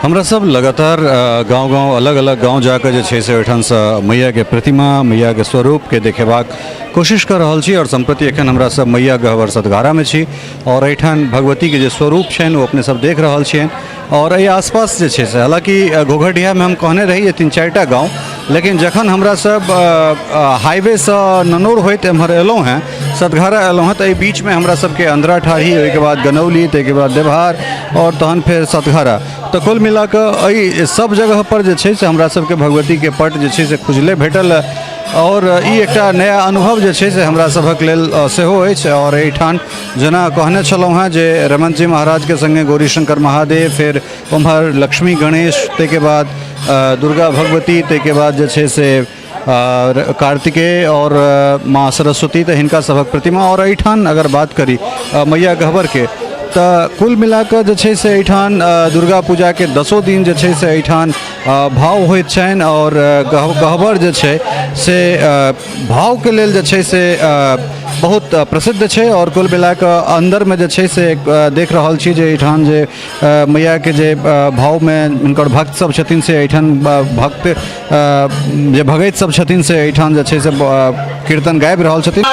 हमरा सब लगातार गांव-गांव अलग-अलग गांव जाकर जे छै से ओहिठाम से मैया के प्रतिमा, मैया के स्वरूप के देखेबाक कोशिश कर रहल छी और संप्रति एखन हमरा सब मैया गहवर सतघारा में छी और एहिठाम भगवती के जे स्वरूप छनि वो अपने सब देख रहल छियनि और एहि आसपास जे छै से हालांकि घोघटिया में हम कहने रही 3-4 टा गाँव, लेकिन जखन हमरा सब हाईवे से ननौर होइत एम्हर एलहुँ हैं, सतघारा एलहुँ हैं, तो एहि बीच में हमरा सबके अंधरा ठाढ़ी, ओहिके बाद गनौली, ताहिके बाद देवहार और तहन फेर सतघारा। तो कुल मिला कऽ एहि सब जगह पर जे छै से हमरा सबके भगवती के पट जे छै से खुजले भेटल और ई एकटा नया अनुभव जे छै से हमरा सभक लेल सेहो अछि। और एहिठाम जेना कहने छलहुँ हैं जे रमन जी महाराज के संगे गौरीशंकर महादेव, फिर उम्हर लक्ष्मी गणेश, ताहिके बाद दुर्गा भगवती, ताहिके बाद जे छै से कार्तिकेय और माँ सरस्वती, तो हिनका सभक प्रतिमा। और एहिठाम अगर बात करी मैया गहवर के, तो कुल मिलाकर जे छै से एहिठाम दुर्गा पूजा के 10 दिन जे छै से एहिठाम भाव होइत छनि और गहवर जे छै से भाव के लेल जे छै से बहुत प्रसिद्ध छै। और कुल मिलाकर अंदर में जे छै से देख रहल छी जे एहिठाम जे मैया के जे भाव में हुनकर भक्त सब छथिन से एहिठाम भक्त जे भगत सब छथिन से एहिठाम जे छै से कीर्तन गाबि रहल छथिन।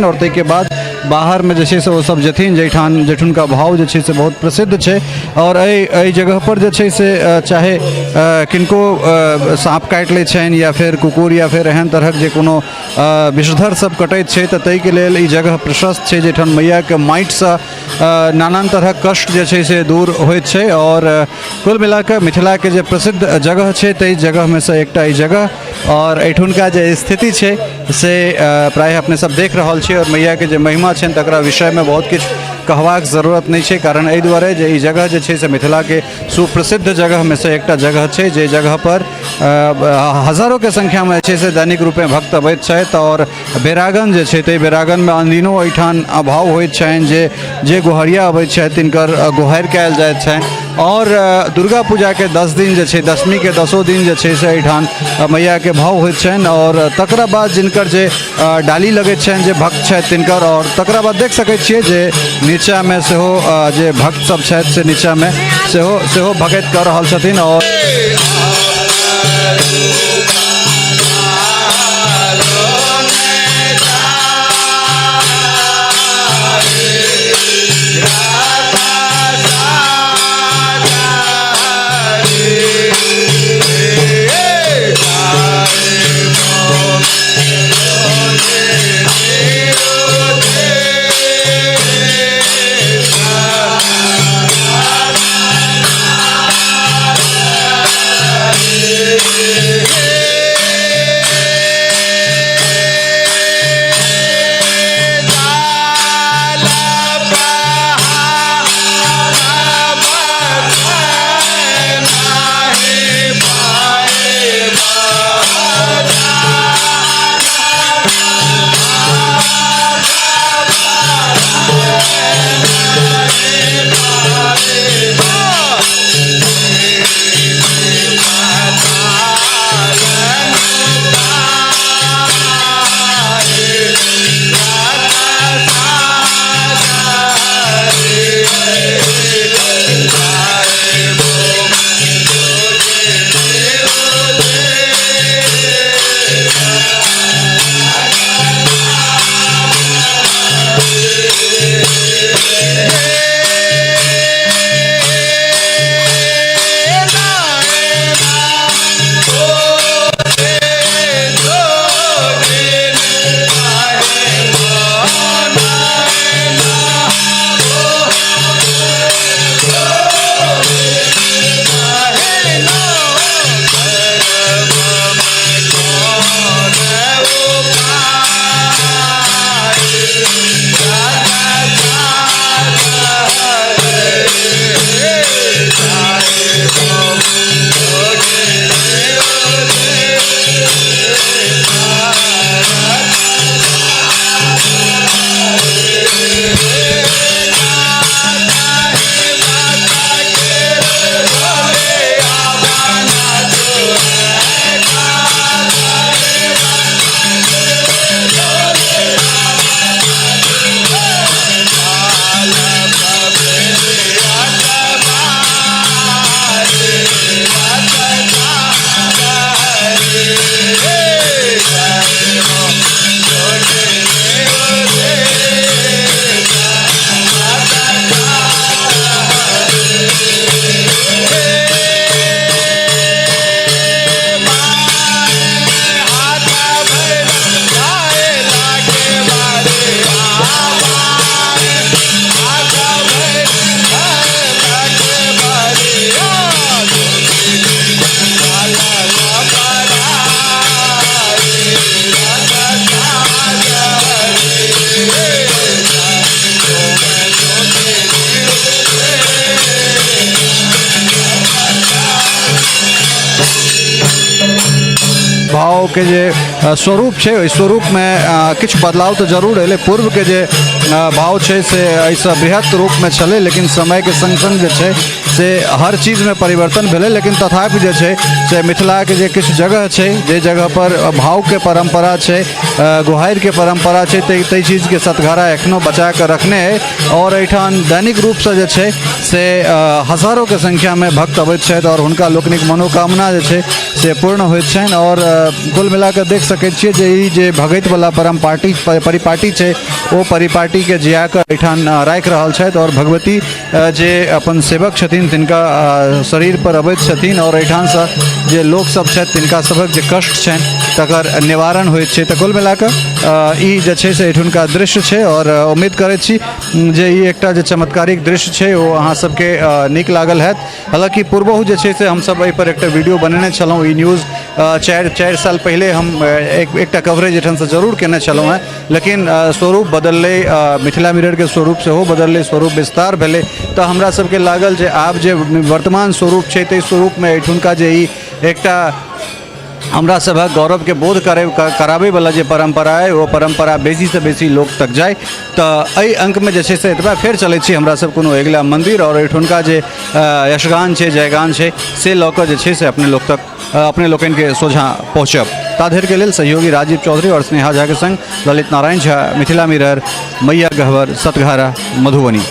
और ताहिके बाद बाहर में जे छै से वो सब जथिन जेठुन का भाव जे छै से बहुत प्रसिद्ध छै। और एहि जगह पर जे छै से चाहे किनको साँप काटि लै छनि या फिर कुकुर या फिर एहन तरहक जे कोनो विषधर सब कटैत छै, तऽ ताहिके लेल ई जगह प्रशस्त छै जेठाम मैया के माटि से नानान तरहक कष्ट जे छै से दूर होइत छै। और कुल मिलाकर मिथिला के जे प्रसिद्ध जगह छै ताहि जगह में से एकटा ई जगह और एहिठुनका जे स्थिति छै से प्रायः अपने सब देख रहल छी। और मैया के जे महिमा छनि तकरा विषय में बहुत किछु कहबाक जरूरत नहीं है, कारण एहि दुआरे जे ई जगह जे छै से मिथिला के सुप्रसिद्ध जगह में से एकटा जगह छै, जे जगह पर हजारों के संख्या में छै से दैनिक रूप में भक्त अबैत छथि और बेरागन जे छै, बेरागन में अनदिनो एहिठाम अभाव होइत छनि, जे गोहरिया अबैत छथि तिनकर गोहारि कयल जाइत छनि। और दुर्गा पूजा के 10 दिन जे छै, दशमी के 10 दिन जे छै से एहिठाम मैया के भाव होइत छनि और तकरा बाद जिनकर जे डाली लगैत छनि जे भक्त छथि तिनकर, और तकरा बाद देख सकैत छियै जे नीचा में सेहो जे भक्त सब छथि से नीचा में सेहो भगति कऽ रहल छथिन। और भाव के जे स्वरूप है, ओहि स्वरूप में किछु बदलाव तो जरूर है। पूर्व के जे भाव है से ऐसा बृहत रूप में चले, लेकिन समय के संग संग जे छै से हर चीज़ में परिवर्तन भेले। लेकिन तथापि जे छै से मिथिला के जे किछु जगह है, जे जगह पर भाव के परंपरा है, गोहारि के परंपरा है, तई चीज़ के सतघारा एखनो बचा कर रखने है। और एहिठाम दैनिक रूप से जे छै से हजारों के संख्या में भक्त अबैत छथि और हुनका लोकनिक मनोकामना जे छै से पूर्ण होइत छनि। और कुल मिलाकर देख सकैत छियै जे ई जे भगति वाला परिपाटी छै, ओ परिपाटी के जिया कर एहिठाम राखि रहल छथि। और भगवती जे अपन सेवक छथिन तिनका शरीर पर अबैत छथिन और एहिठाम से जे लोक सब छथि तिनका सबक जे कष्ट छनि तकर निवारण होइत छै। तऽ कुल मिलाकऽ ई जे छै से एहिठुनका दृश्य छै और उम्मीद करैत छी जे ई एकटा जे चमत्कारिक दृश्य छै ओ अहाँ सबके नीक लागल हैत। हालांकि पूर्वहु जे छै से हमसब एहि पर एकटा वीडियो बनेने छलहुँ। ई न्यूज़ चारि साल पहिले हम एकटा कवरेज एहिठामसँ जरूर केने छलहुँ हैं, लेकिन स्वरूप बदललै, मिथिला मिररके स्वरूप सेहो बदललै, स्वरूप विस्तार भेलै। तऽ हमरा सबके लागल जे आब जे वर्तमान स्वरूप छै ताहि स्वरूपमे एहिठुनका जे ई एकटा हमरा सभक गौरवके बोध कराबैवला जे परम्परा अइ ओ परम्परा बेसीसँ बेसी लोक तक जाय। तऽ एहि अङ्कमे जे छै से एतबा फेर चलै छी हमरा सब कोनो अगिला मन्दिर और एहिठुनका जे यशगान छै, जयगान छै से लऽ कऽ जे छै से अपने लोकनिके सोझाँ पहुँचब। ताधरिके लेल सहयोगी राजीव चौधरी और स्नेहा झाके संग ललित नारायण झा, मिथिला मिरर, मैया गहवर, सतघारा, मधुबनी।